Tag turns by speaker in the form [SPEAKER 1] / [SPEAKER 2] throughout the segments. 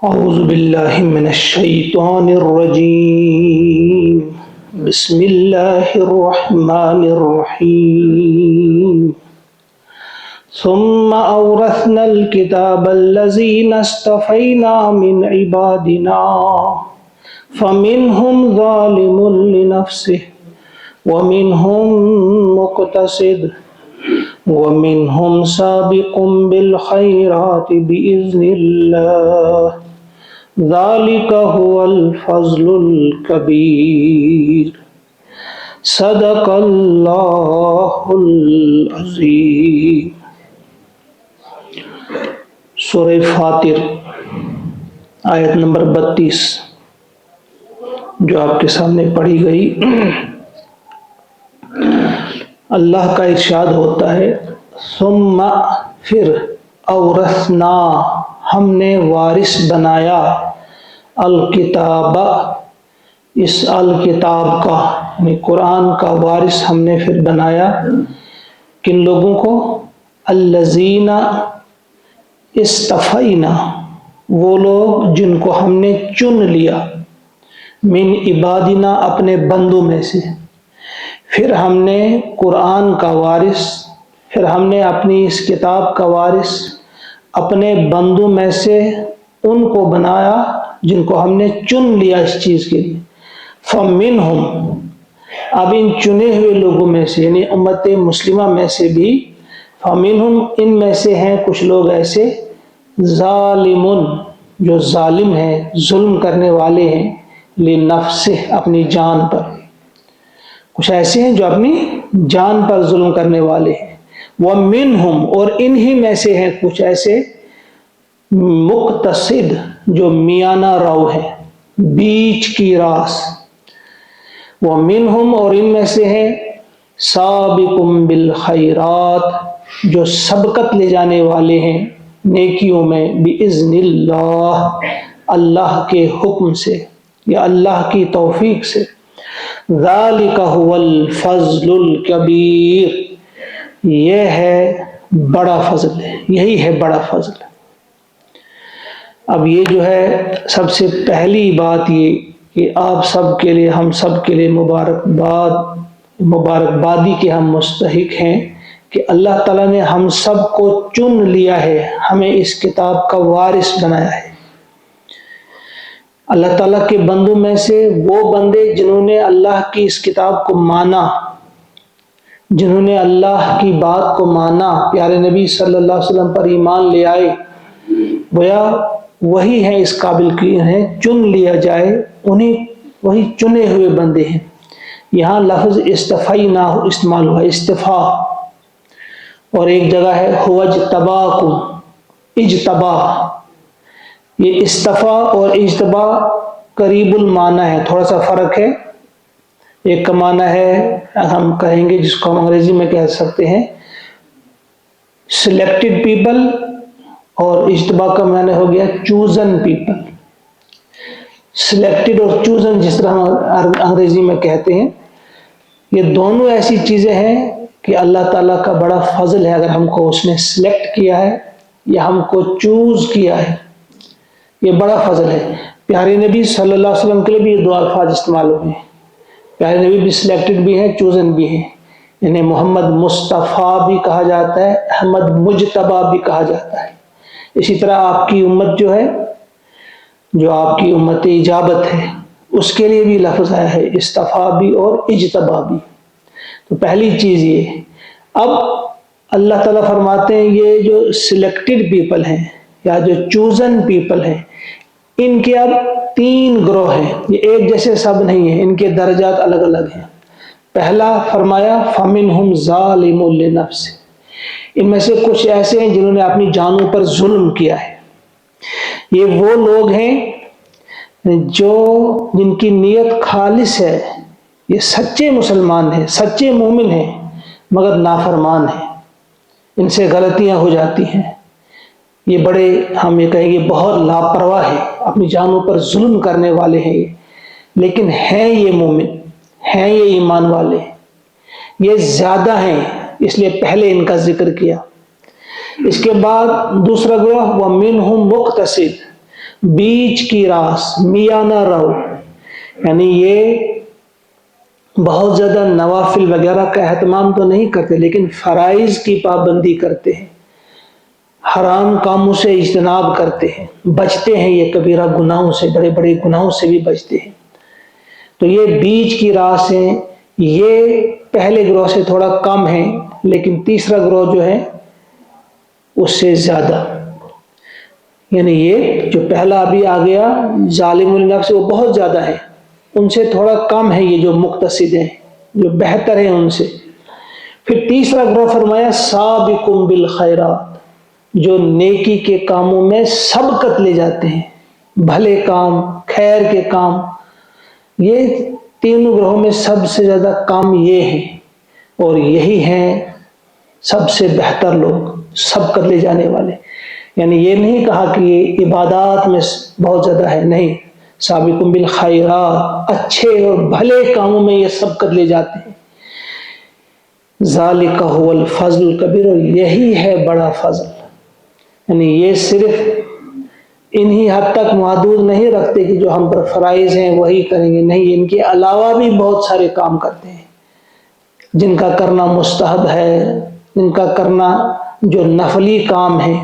[SPEAKER 1] أعوذ بالله من الشيطان الرجيم. بسم الله الرحمن الرحيم. ثم أورثنا الكتاب الذين اصطفينا من عبادنا فمنهم ظالم لنفسه ومنهم مقتصد ومنهم سابق بالخيرات بإذن الله ذلك هو الفضل الكبير صدق اللہ العظیم. سورہ فاطر آیت نمبر 32 جو آپ کے سامنے پڑھی گئی. اللہ کا ارشاد ہوتا ہے ثم پھر اورثنا ہم نے وارث بنایا الکتاب اس الکتاب کا یعنی قرآن کا وارث ہم نے پھر بنایا کن لوگوں کو؟ الذین اصطفینا وہ لوگ جن کو ہم نے چن لیا من عبادنا اپنے بندوں میں سے. پھر ہم نے قرآن کا وارث پھر ہم نے اپنی اس کتاب کا وارث اپنے بندوں میں سے ان کو بنایا جن کو ہم نے چن لیا اس چیز کے لیے. فَمِنْهُمْ اب ان چنے ہوئے لوگوں میں سے یعنی امت مسلمہ میں سے بھی فَمِنْهُمْ ان میں سے ہیں کچھ لوگ ایسے ظالمون جو ظالم ہیں ظلم کرنے والے ہیں لنفسہ اپنی جان پر. کچھ ایسے ہیں جو اپنی جان پر ظلم کرنے والے ہیں. وَمِنْهُمْ اور انہی میں سے ہیں کچھ ایسے مقتصد جو میانہ رو ہے بیچ کی راس. وَمِنْهُمْ اور ان میں سے ہیں سابقٌ بالخیرات جو سبقت لے جانے والے ہیں نیکیوں میں بِإِذْنِ اللہ اللہ کے حکم سے یا اللہ کی توفیق سے. ذَلِكَ هُوَ الْفَضْلُ الْكَبِيرُ یہ ہے بڑا فضل ہے یہی ہے بڑا فضل. اب یہ جو ہے سب سے پہلی بات یہ کہ آپ سب کے لیے ہم سب کے لیے مبارکبادی کے ہم مستحق ہیں کہ اللہ تعالیٰ نے ہم سب کو چن لیا ہے ہمیں اس کتاب کا وارث بنایا ہے. اللہ تعالیٰ کے بندوں میں سے وہ بندے جنہوں نے اللہ کی اس کتاب کو مانا جنہوں نے اللہ کی بات کو مانا پیارے نبی صلی اللہ علیہ وسلم پر ایمان لے آئے گویا وہی ہیں اس قابل کی ہیں چن لیا جائے انہیں وہی چنے ہوئے بندے ہیں. یہاں لفظ استفینا استعمال ہوا استفا اور ایک جگہ ہے هو اجتباکم اجتبا. یہ استفا اور اجتبا قریب المعنی ہے تھوڑا سا فرق ہے. ایک کا معنی ہے ہم کہیں گے جس کو ہم انگریزی میں کہہ سکتے ہیں سلیکٹڈ پیپل اور اجتبا کا معنی ہو گیا چوزن پیپل. سلیکٹڈ اور چوزن جس طرح ہم انگریزی میں کہتے ہیں یہ دونوں ایسی چیزیں ہیں کہ اللہ تعالیٰ کا بڑا فضل ہے اگر ہم کو اس نے سلیکٹ کیا ہے یا ہم کو چوز کیا ہے یہ بڑا فضل ہے. پیارے نبی صلی اللہ علیہ وسلم کے لیے بھی یہ دو الفاظ استعمال ہوئے ہیں. پیارے نبی بھی سلیکٹڈ بھی ہیں چوزن بھی ہیں انہیں محمد مصطفیٰ بھی کہا جاتا ہے احمد مجتبی بھی کہا جاتا ہے. اسی طرح آپ کی امت جو ہے جو آپ کی امت اجابت ہے اس کے لیے بھی لفظ آیا ہے استفا بھی اور اجتبا بھی. تو پہلی چیز یہ ہے. اب اللہ تعالیٰ فرماتے ہیں یہ جو سلیکٹڈ پیپل ہیں یا جو چوزن پیپل ہیں ان کے اب 3 گروہ ہیں. یہ ایک جیسے سب نہیں ہیں ان کے درجات الگ الگ ہیں. پہلا فرمایا فَمِنْهُمْ ظَالِمٌ لِنَفْسِهِ ان میں سے کچھ ایسے ہیں جنہوں نے اپنی جانوں پر ظلم کیا ہے. یہ وہ لوگ ہیں جو جن کی نیت خالص ہے یہ سچے مسلمان ہیں سچے مومن ہیں مگر نافرمان ہیں ان سے غلطیاں ہو جاتی ہیں. یہ بڑے ہم یہ کہیں گے بہت لاپرواہ ہیں اپنی جانوں پر ظلم کرنے والے ہیں یہ لیکن ہیں یہ مومن ہیں یہ ایمان والے یہ زیادہ ہیں اس لیے پہلے ان کا ذکر کیا. اس کے بعد دوسرا گروہ وَمِنْهُمْ مُقْتَصِدٌ بیچ کی راس، میانہ رو، یعنی یہ بہت زیادہ نوافل وغیرہ کا اہتمام تو نہیں کرتے، لیکن فرائض کی پابندی کرتے ہیں، حرام کاموں سے اجتناب کرتے ہیں، بچتے ہیں، یہ کبیرہ گناہوں سے، بڑے بڑے گناہوں سے بھی بچتے ہیں۔ تو یہ بیچ کی راس ہیں، یہ پہلے گروہ سے تھوڑا کم ہیں، لیکن تیسرا گروہ جو ہے اس سے زیادہ، یعنی یہ جو پہلا ابھی آ گیا ظالم النفس، وہ بہت زیادہ ہے، ان سے تھوڑا کم ہے یہ جو مقتصد ہیں، جو بہتر ہیں ان سے۔ پھر تیسرا گروہ فرمایا سابقم بالخیرات، جو نیکی کے کاموں میں سبقت لے جاتے ہیں، بھلے کام، خیر کے کام۔ یہ تینوں گروہوں میں سب سے زیادہ کام یہ ہیں، اور یہی ہیں سب سے بہتر لوگ، سبقت لے جانے والے۔ یعنی یہ نہیں کہا کہ یہ عبادات میں بہت زیادہ ہے، نہیں، سابقون بالخیرات، اچھے اور بھلے کاموں میں یہ سبقت لے جاتے ہیں۔ ذالک هو الفضل الکبیر، اور یہی ہے بڑا فضل۔ یعنی یہ صرف انہی حد تک محدود نہیں رکھتے کہ جو ہم پر فرائض ہیں وہی کریں گے، نہیں، ان کے علاوہ بھی بہت سارے کام کرتے ہیں جن کا کرنا مستحب ہے، جن کا کرنا جو نفلی کام ہے۔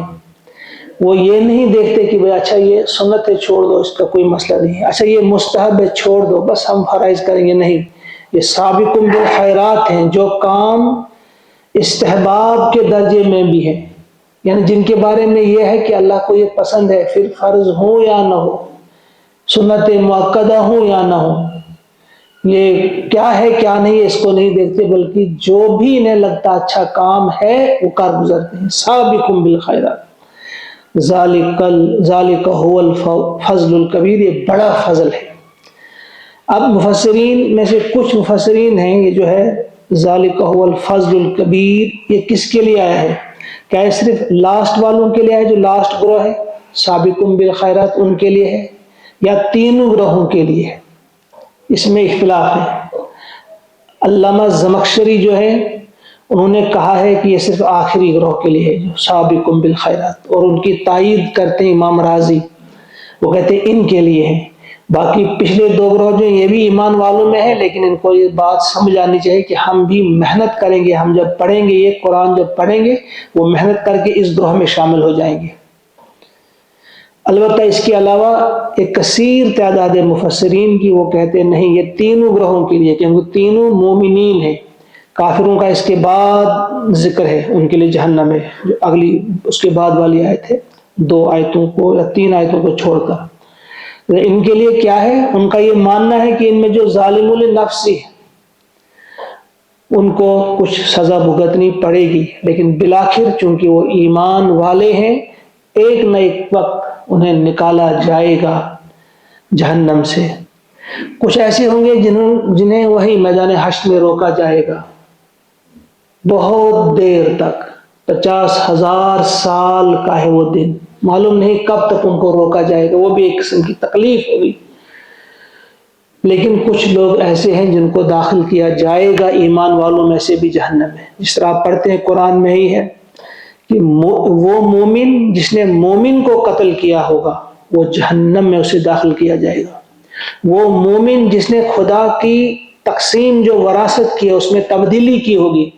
[SPEAKER 1] وہ یہ نہیں دیکھتے کہ بھئی اچھا یہ سنت ہے چھوڑ دو، اس کا کوئی مسئلہ نہیں ہے، اچھا یہ مستحب ہے چھوڑ دو، بس ہم فرائض کریں گے، نہیں، یہ سابقون بالخیرات ہیں، جو کام استحباب کے درجے میں بھی ہیں، یعنی جن کے بارے میں یہ ہے کہ اللہ کو یہ پسند ہے، پھر فرض ہو یا نہ ہو، سنت مؤکدہ ہو یا نہ ہو، یہ کیا ہے کیا نہیں ہے اس کو نہیں دیکھتے، بلکہ جو بھی انہیں لگتا اچھا کام ہے وہ کر گزرتے ہیں۔ سابقون بالخیرات، ذالک هو الفضل الکبیر، یہ بڑا فضل ہے۔ اب مفسرین میں سے کچھ مفسرین ہیں، یہ جو ہے ذالک هو الفضل الکبیر، یہ کس کے لیے آیا ہے؟ کیا یہ صرف لاسٹ والوں کے لیے ہے، جو لاسٹ گروہ ہے سابقون بالخیرات، ان کے لیے ہے، یا تینوں گروہوں کے لیے ہے؟ اس میں اختلاف ہے۔ علامہ زمخشری جو ہے انہوں نے کہا ہے کہ یہ صرف آخری گروہ کے لیے ہے جو سابقون بالخیرات، اور ان کی تائید کرتے ہیں امام راضی، وہ کہتے ہیں ان کے لیے ہے۔ باقی پچھلے دو گروہ جو ہیں یہ بھی ایمان والوں میں ہیں، لیکن ان کو یہ بات سمجھ آنی چاہیے کہ ہم بھی محنت کریں گے، ہم جب پڑھیں گے یہ قرآن جب پڑھیں گے وہ محنت کر کے اس گروہ میں شامل ہو جائیں گے۔ البتہ اس کے علاوہ ایک کثیر تعداد مفسرین کی وہ کہتے ہیں نہیں، یہ تینوں گروہوں کے لیے، کیونکہ تینوں مومنین ہیں، کافروں کا اس کے بعد ذکر ہے، ان کے لیے جہنم ہے، جو اگلی اس کے بعد والی آیت ہے، 2 آیتوں کو یا 3 آیتوں کو چھوڑ کر۔ ان کے لیے کیا ہے؟ ان کا یہ ماننا ہے کہ ان میں جو ظالم النفس ہے ان کو کچھ سزا بھگتنی پڑے گی، لیکن بالآخر چونکہ وہ ایمان والے ہیں، ایک نہ ایک وقت انہیں نکالا جائے گا جہنم سے۔ کچھ ایسے ہوں گے جنہیں وہی میدان حشر میں روکا جائے گا بہت دیر تک، 50,000 سال کا ہے وہ دن، معلوم نہیں کب تک ان کو روکا جائے گا، وہ بھی ایک قسم کی تکلیف ہوگی۔ لیکن کچھ لوگ ایسے ہیں جن کو داخل کیا جائے گا ایمان والوں میں سے بھی جہنم میں، جس طرح آپ پڑھتے ہیں قرآن میں ہی ہے کہ وہ مومن جس نے مومن کو قتل کیا ہوگا وہ جہنم میں اسے داخل کیا جائے گا، وہ مومن جس نے خدا کی تقسیم جو وراثت کی ہے اس میں تبدیلی کی ہوگی،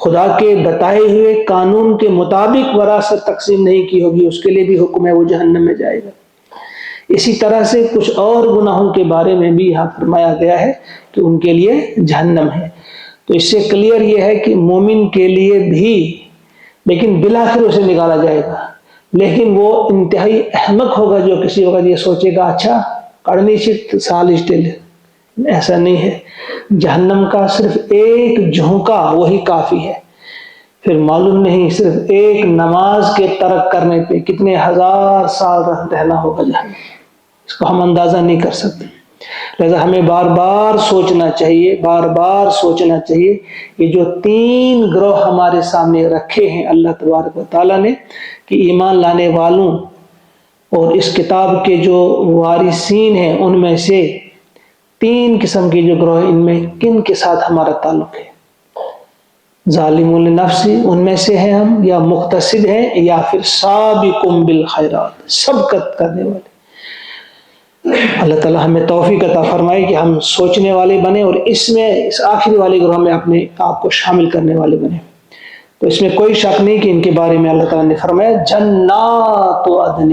[SPEAKER 1] خدا کے بتائے ہوئے قانون کے مطابق وراثت تقسیم نہیں کی ہوگی، اس کے لیے بھی حکم ہے وہ جہنم میں جائے گا۔ اسی طرح سے کچھ اور گناہوں کے بارے میں بھی یہاں فرمایا گیا ہے کہ ان کے لیے جہنم ہے۔ تو اس سے کلیئر یہ ہے کہ مومن کے لیے بھی، لیکن بالآخر اسے نکالا جائے گا، لیکن وہ انتہائی احمق ہوگا جو کسی وقت یہ سوچے گا اچھا کڑنی چت سالش دل، ایسا نہیں ہے۔ جہنم کا صرف ایک جھونکا وہی کافی ہے، پھر معلوم نہیں صرف ایک نماز کے ترک کرنے پہ کتنے 1000 سال رہنا ہوگا جہنم، اس کو ہم اندازہ نہیں کر سکتے۔ لہذا ہمیں بار بار سوچنا چاہیے، بار بار سوچنا چاہیے، یہ جو 3 گروہ ہمارے سامنے رکھے ہیں اللہ تبارک و تعالیٰ نے کہ ایمان لانے والوں اور اس کتاب کے جو وارثین ہیں ان میں سے 3 قسم کے جو گروہ ہیں، ان میں کن کے ساتھ ہمارا تعلق ہے؟ ظالم لنفسی ان میں سے ہیں ہم، یا مقتصد ہیں، یا پھر سابقم بالخیرات سبقت کرنے والے۔ اللہ تعالیٰ ہمیں توفیق عطا فرمائے کہ ہم سوچنے والے بنے اور اس میں اس آخری والے گروہ میں اپنے آپ کو شامل کرنے والے بنے۔ تو اس میں کوئی شک نہیں کہ ان کے بارے میں اللہ تعالیٰ نے فرمایا جنات و عدن،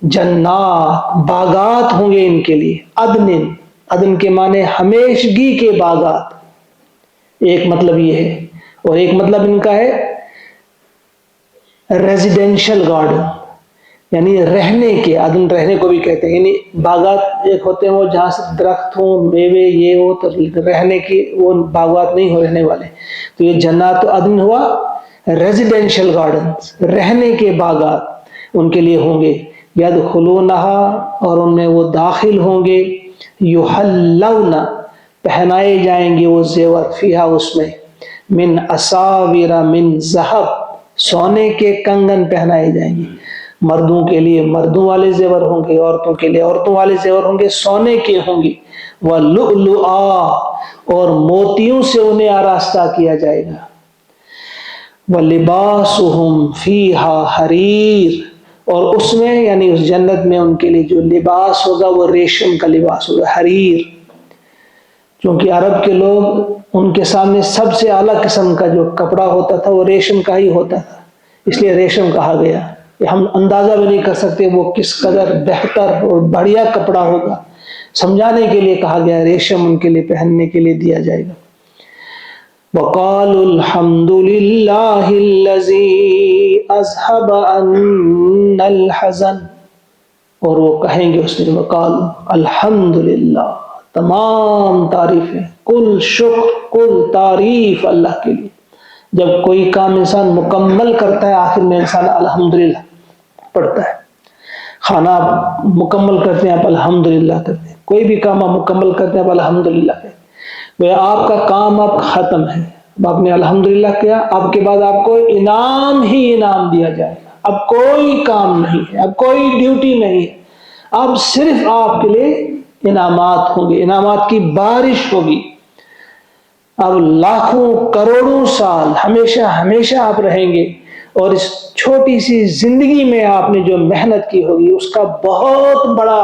[SPEAKER 1] جنات باغات ہوں گے ان کے لیے، عدن، عدن کے معنی ہمیشگی کے باغات، ایک مطلب یہ ہے، اور ایک مطلب ان کا ہے ریزیڈینشل گارڈن، یعنی رہنے کے، عدن رہنے کو بھی کہتے ہیں، یعنی باغات ایک ہوتے ہیں وہ جہاں سے درخت ہوں، میوے یہ ہو، تو رہنے کی وہ باغات نہیں ہو رہنے والے۔ تو یہ جنات و عدن ہوا ریزیڈینشل گارڈن، رہنے کے باغات ان کے لیے ہوں گے، یدخلونہا اور ان میں وہ داخل ہوں گے، یحلون پہنائے جائیں گے وہ زیور، فیہا اس میں، من اساور من ذہب سونے کے کنگن پہنائے جائیں گے، مردوں کے لیے مردوں والے زیور ہوں گے، عورتوں کے لیے عورتوں والے زیور ہوں گے، سونے کے ہوں گے، وَلُؤْلُؤًا اور موتیوں سے انہیں آراستہ کیا جائے گا، وَلِبَاسُهُمْ فِيهَا حَرِيرٌ اور اس میں یعنی اس جنت میں ان کے لیے جو لباس ہوگا وہ ریشم کا لباس ہوگا، حریر، کیونکہ عرب کے لوگ ان کے سامنے سب سے اعلیٰ قسم کا جو کپڑا ہوتا تھا وہ ریشم کا ہی ہوتا تھا، اس لیے ریشم کہا گیا۔ ہم اندازہ بھی نہیں کر سکتے وہ کس قدر بہتر اور بڑھیا کپڑا ہوگا، سمجھانے کے لیے کہا گیا ریشم ان کے لیے پہننے کے لیے دیا جائے گا۔ وَقَالُوا الْحَمْدُ لِلَّهِ الَّذِي أَذْهَبَ عَنَّا الْحَزَنَ اور وہ کہیں گے اس میں وقالوا الحمدللہ، تمام تعریفیں، کل شکر کل تعریف اللہ کے لیے۔ جب کوئی کام انسان مکمل کرتا ہے آخر میں انسان الحمدللہ پڑھتا ہے، کھانا آپ مکمل کرتے ہیں آپ الحمدللہ کرتے ہیں، کوئی بھی کام آپ مکمل کرتے ہیں آپ الحمدللہ کہتے ہیں۔ وہ آپ کا کام اب ختم ہے، اب آپ نے الحمدللہ کیا، اب کے بعد آپ کو انعام ہی انعام دیا جائے گا، اب کوئی کام نہیں ہے، اب کوئی ڈیوٹی نہیں ہے، اب صرف آپ کے لیے انعامات ہوں گے، انعامات کی بارش ہوگی۔ اب لاکھوں کروڑوں سال ہمیشہ ہمیشہ آپ رہیں گے، اور اس چھوٹی سی زندگی میں آپ نے جو محنت کی ہوگی اس کا بہت بڑا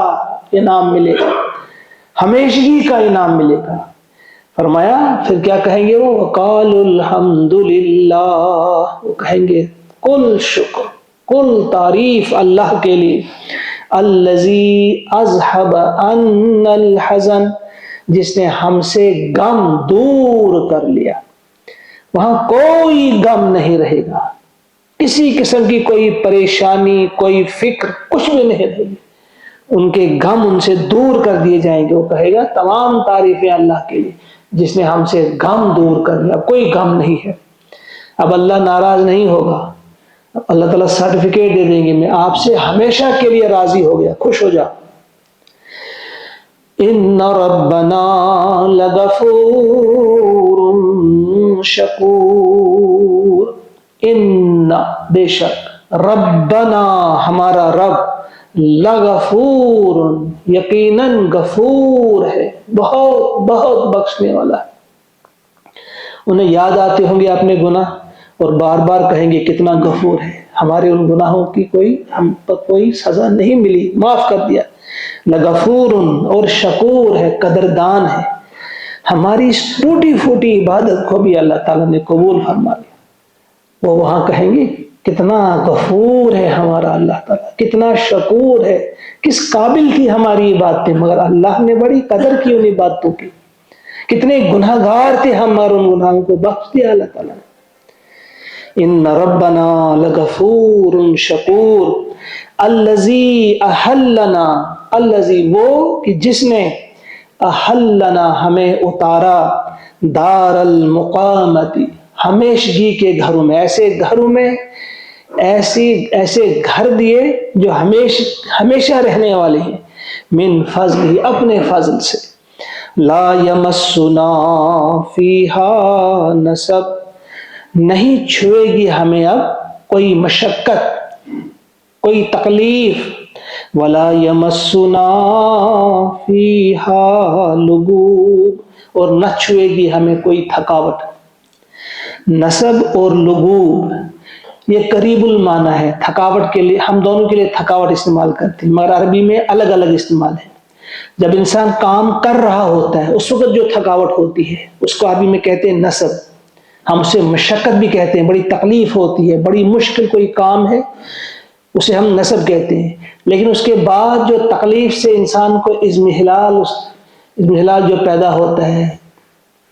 [SPEAKER 1] انعام ملے گا، ہمیشگی کا انعام ملے گا۔ فرمایا پھر کیا کہیں گے وہ وَقَالُوا الْحَمْدُلِلَّهِ وہ کہیں گے کل شکر کل تعریف اللہ کے لیے، الَّذِي أَذْهَبَ عَنَّا الْحَزَنَ جس نے ہم سے غم دور کر لیا، وہاں کوئی غم نہیں رہے گا، کسی قسم کی کوئی پریشانی کوئی فکر کچھ بھی نہیں رہے گی، ان کے غم ان سے دور کر دیے جائیں گے۔ وہ کہے گا تمام تعریفیں اللہ کے لیے جس نے ہم سے غم دور کر لیا، کوئی غم نہیں ہے، اب اللہ ناراض نہیں ہوگا، اللہ تعالیٰ سرٹیفکیٹ دے دیں گے میں آپ سے ہمیشہ کے لیے راضی ہو گیا، خوش ہو جا۔ ان ربنا لغفور شکور، ان بے شک ربنا ہمارا رب لغفور یقیناً غفور ہے، بہت بہت بخشنے والا ہے۔ انہیں یاد آتے ہوں گے اپنے گناہ اور بار بار کہیں گے کتنا غفور ہے، ہمارے ان گناہوں کی ہم پر کوئی سزا نہیں ملی، معاف کر دیا۔ لغفور اور شکور ہے، قدردان ہے، ہماری اس ٹوٹی پھوٹی عبادت کو بھی اللہ تعالیٰ نے قبول فرما لیا۔ وہ وہاں کہیں گے کتنا غفور ہے ہمارا اللہ تعالیٰ، کتنا شکور ہے، کس قابل تھی ہماری عبادتیں مگر اللہ نے بڑی قدر کی ان عبادتوں کی، کتنے گناہ گار تھے ہم اور ان گناہوں کو بخش دیا اللہ تعالیٰ نے۔ ان ربنا لغفور شکور الذی احلنا، الذی وہ کہ جس نے احلنا ہمیں اتارا، دار المقامت ہمیشگی کے گھروں میں، ایسے گھروں میں ایسے گھر دیے جو ہمیشہ رہنے والے ہیں، من فضل اپنے فضل سے، لا یمسنا فیہا نصب نہیں چھوئے گی ہمیں اب کوئی مشقت کوئی تکلیف، ولا یمسنا فیہا لغوب اور نہ چھوئے گی ہمیں کوئی تھکاوٹ۔ نصب اور لغوب یہ قریب المعنی ہے، تھکاوٹ کے لیے ہم دونوں کے لیے تھکاوٹ استعمال کرتے ہیں، مگر عربی میں الگ الگ استعمال ہے۔ جب انسان کام کر رہا ہوتا ہے اس وقت جو تھکاوٹ ہوتی ہے اس کو عربی میں کہتے ہیں نصب، ہم اسے مشقت بھی کہتے ہیں، بڑی تکلیف ہوتی ہے، بڑی مشکل کوئی کام ہے اسے ہم نصب کہتے ہیں۔ لیکن اس کے بعد جو تکلیف سے انسان کو اضمحلال جو پیدا ہوتا ہے،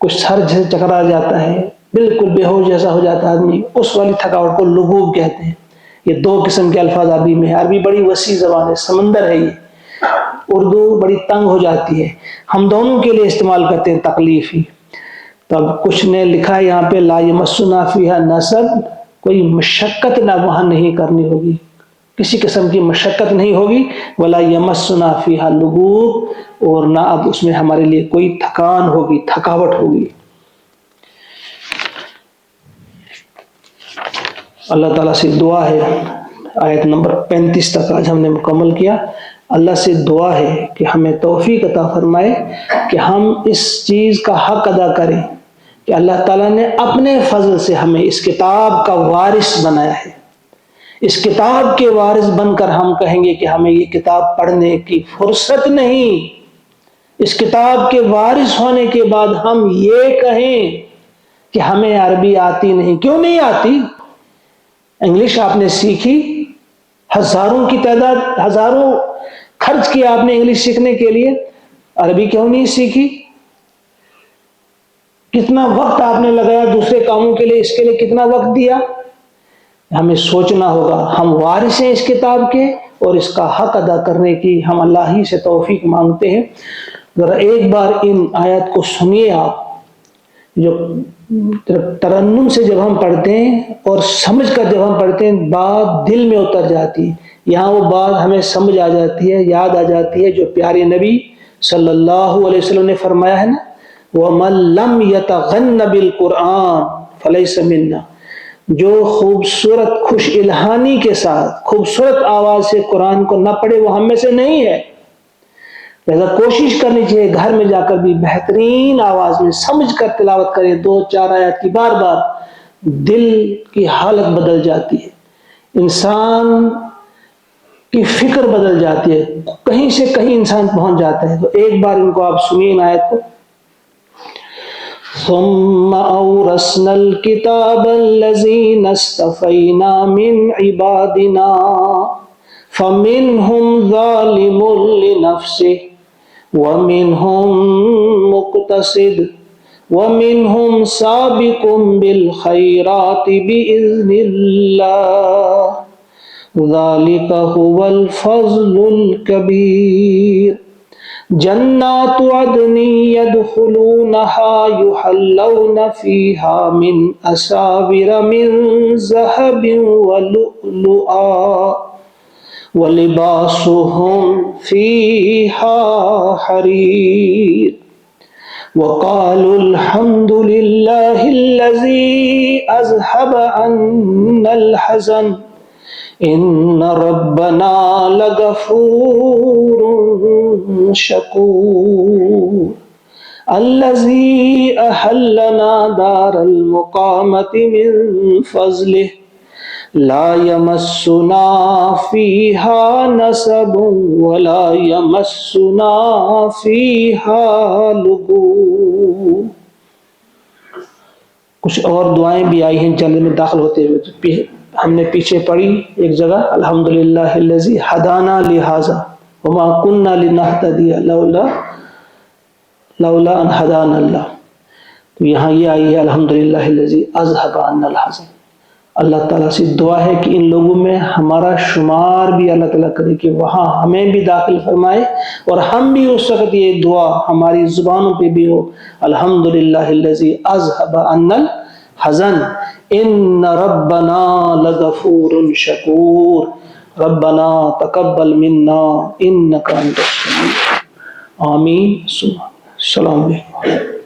[SPEAKER 1] کچھ سر چکرا جاتا ہے، بالکل بے ہوش جیسا ہو جاتا ہے آدمی، اس والی تھکاوٹ کو لغوب کہتے ہیں۔ یہ دو قسم کے الفاظ عربی میں ہے، عربی بڑی وسیع زبان ہے، سمندر ہے یہ، اردو بڑی تنگ ہو جاتی ہے، ہم دونوں کے لیے استعمال کرتے ہیں تکلیف ہی۔ تو اب کچھ نے لکھا ہے یہاں پہ لا یمسنا فیہا نصب، کوئی مشقت نہ وہاں نہیں کرنی ہوگی، کسی قسم کی مشقت نہیں ہوگی، ولا یمسنا فیہا لغوب، اور نہ اب اس میں ہمارے لیے کوئی تھکان ہوگی، تھکاوٹ ہوگی۔ اللہ تعالیٰ سے دعا ہے، آیت نمبر 35 تک آج ہم نے مکمل کیا۔ اللہ سے دعا ہے کہ ہمیں توفیق عطا فرمائے کہ ہم اس چیز کا حق ادا کریں کہ اللہ تعالیٰ نے اپنے فضل سے ہمیں اس کتاب کا وارث بنایا ہے۔ اس کتاب کے وارث بن کر ہم کہیں گے کہ ہمیں یہ کتاب پڑھنے کی فرصت نہیں، اس کتاب کے وارث ہونے کے بعد ہم یہ کہیں کہ ہمیں عربی آتی نہیں۔ کیوں نہیں آتی؟ انگلش آپ نے سیکھی، ہزاروں کی تعداد، ہزاروں خرچ کیا آپ نے انگلش سیکھنے کے لیے، عربی کیوں نہیں سیکھی؟ کتنا وقت آپ نے لگایا دوسرے کاموں کے لیے، اس کے لیے کتنا وقت دیا؟ ہمیں سوچنا ہوگا، ہم وارث ہیں اس کتاب کے اور اس کا حق ادا کرنے کی ہم اللہ ہی سے توفیق مانگتے ہیں۔ ذرا ایک بار ان آیات کو سنیے آپ، جو ترنم سے جب ہم پڑھتے ہیں اور سمجھ کر جب ہم پڑھتے ہیں بات دل میں اتر جاتی ہے، یہاں وہ بات ہمیں سمجھ آ جاتی ہے، یاد آ جاتی ہے جو پیارے نبی صلی اللہ علیہ وسلم نے فرمایا ہے نا، وَمَن لَّمْ يَتَغَنَّ بِالْقُرْآنِ فَلَيْسَ مِنَّا، جو خوبصورت خوش الہانی کے ساتھ خوبصورت آواز سے قرآن کو نہ پڑھے وہ ہم میں سے نہیں ہے۔ لہذا کوشش کرنی چاہیے گھر میں جا کر بھی بہترین آواز میں سمجھ کر تلاوت کریں، 2-4 آیات کی بار بار، دل کی حالت بدل جاتی ہے، انسان کی فکر بدل جاتی ہے، کہیں سے کہیں انسان پہنچ جاتا ہے۔ تو ایک بار ان کو آپ سنیے ان آیت کو۔ ثم أورثنا الكتاب الذين اصطفينا من عبادنا فمنهم ظالم لنفسه ومنهم مقتصد ومنهم سابق بالخيرات بإذن الله ذلك هو الفضل الكبير جنات عدن يدخلونها يحلون فيها من أساور من ذهب ولؤلؤا ولباسهم فيها حرير وقالوا الحمد لله الذي أذهب عنا الحزن إن ربنا لغفور شكور الذي أحلنا دار المقامة من فضله لا يمسنا فيها نصب ولا يمسنا فيها لغوب۔ کچھ اور دعائیں بھی آئی ہیں جلد میں داخل ہوتے ہوئے، ہم نے پیچھے پڑھی ایک جگہ الحمدللہ الذی ہدانا لہذا وما کننا لنہتدی لولا ان ہدانا اللہ، تو یہاں یہ آئی ہے الحمدللہ الذی اذھب عنا الحزن۔ اللہ تعالیٰ سے دعا ہے کہ ان لوگوں میں ہمارا شمار بھی اللہ تعالیٰ کرے کہ وہاں ہمیں بھی داخل فرمائے، اور ہم بھی اس وقت یہ دعا ہماری زبانوں پہ بھی ہو، الحمدللہ الذی اذھب عنا الحزن ان ربنا لغفور شکور ربنا تقبل منا انک انت السمیع۔ آمین۔ السلام علیکم۔